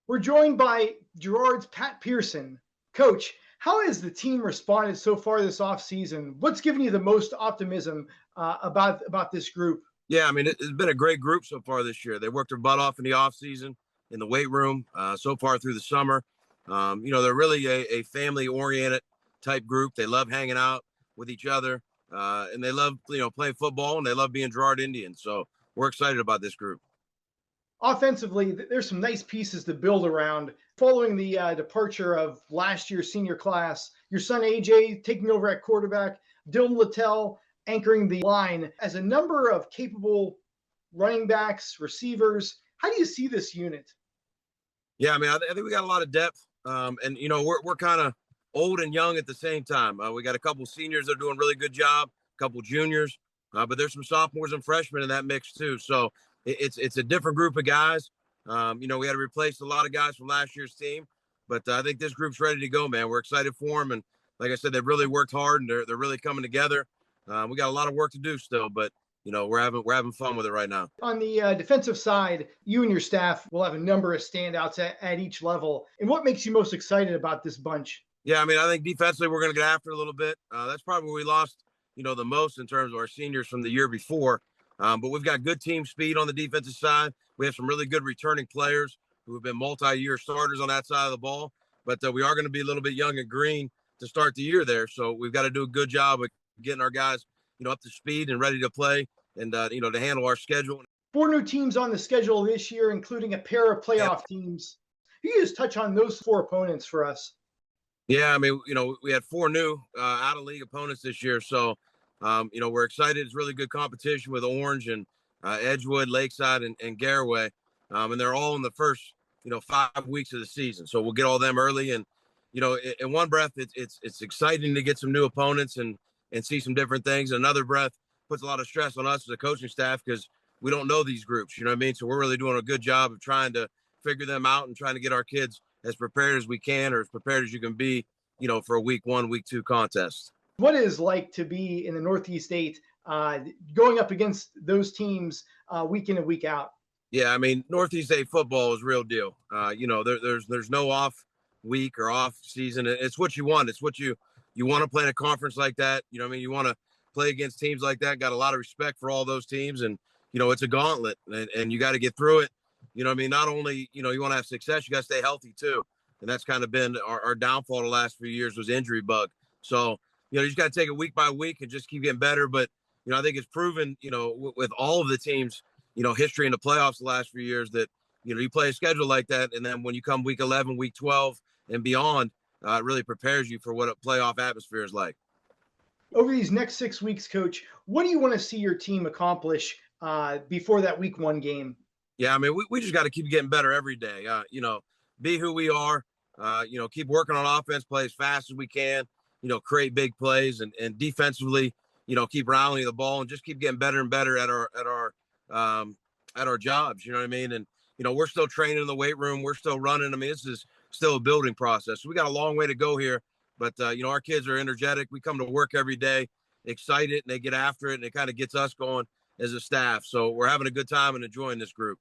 We're joined by Girard's Pat Pearson. Coach, how has the team responded so far this offseason? What's given you the most optimism about this group? Yeah, I mean, it's been a great group so far this year. They worked their butt off in the off season, in the weight room, so far through the summer. They're really a family-oriented type group. They love hanging out with each other, and they love, playing football, and they love being Girard Indians. So we're excited about this group. Offensively, there's some nice pieces to build around. Following the departure of last year's senior class, your son AJ taking over at quarterback, Dylan Littell anchoring the line. As a number of capable running backs, receivers, how do you see this unit? Yeah, I mean, I think we got a lot of depth, and we're kind of old and young at the same time. We got a couple seniors that are doing a really good job, a couple juniors, but there's some sophomores and freshmen in that mix too. So it's a different group of guys. We had to replace a lot of guys from last year's team, but I think this group's ready to go, man. We're excited for them, and like I said, they've really worked hard, and they're really coming together. We got a lot of work to do still, but we're having fun with it right now. On the defensive side, you and your staff will have a number of standouts at each level. And what makes you most excited about this bunch? Yeah, I mean, I think defensively we're going to get after it a little bit. That's probably where we lost, the most in terms of our seniors from the year before. But we've got good team speed on the defensive side. We have some really good returning players who have been multi-year starters on that side of the ball. But we are going to be a little bit young and green to start the year there. So we've got to do a good job of getting our guys, up to speed and ready to play and, to handle our schedule. 4 new teams on the schedule this year, including a pair of playoff teams. Can you just touch on those 4 opponents for us? Yeah, I mean, we had 4 new out-of-league opponents this year. So, we're excited. It's really good competition with Orange and Edgewood, Lakeside, and Garaway. And they're all in the first, 5 weeks of the season. So we'll get all them early. And, in one breath, it's exciting to get some new opponents and see some different things. Another breath puts a lot of stress on us as a coaching staff because we don't know these groups, you know what I mean? So we're really doing a good job of trying to figure them out and trying to get our kids as prepared as we can, or as prepared as you can be, for a week 1, week 2 contest. What is it like to be in the Northeast 8, going up against those teams week in and week out? Yeah, I mean, Northeast 8 football is real deal. There's no off week or off season. It's what you want. It's what you want to play in a conference like that. You know what I mean? You want to play against teams like that. Got a lot of respect for all those teams. And, it's a gauntlet and you got to get through it. You know what I mean? Not only, you want to have success, you got to stay healthy too. And that's kind of been our downfall the last few years was injury bug. So, you just got to take it week by week and just keep getting better. But, I think it's proven, with all of the teams, history in the playoffs the last few years that, you play a schedule like that. And then when you come week 11, week 12 and beyond, it really prepares you for what a playoff atmosphere is like. Over these next 6 weeks, Coach, what do you want to see your team accomplish before that week 1 game? Yeah, I mean, we just got to keep getting better every day. Be who we are. Keep working on offense, play as fast as we can. Create big plays and defensively, keep rallying the ball and just keep getting better and better at our jobs. You know what I mean? And we're still training in the weight room. We're still running. I mean, this is still a building process. So we got a long way to go here. But our kids are energetic. We come to work every day, excited, and they get after it, and it kind of gets us going as a staff. So we're having a good time and enjoying this group.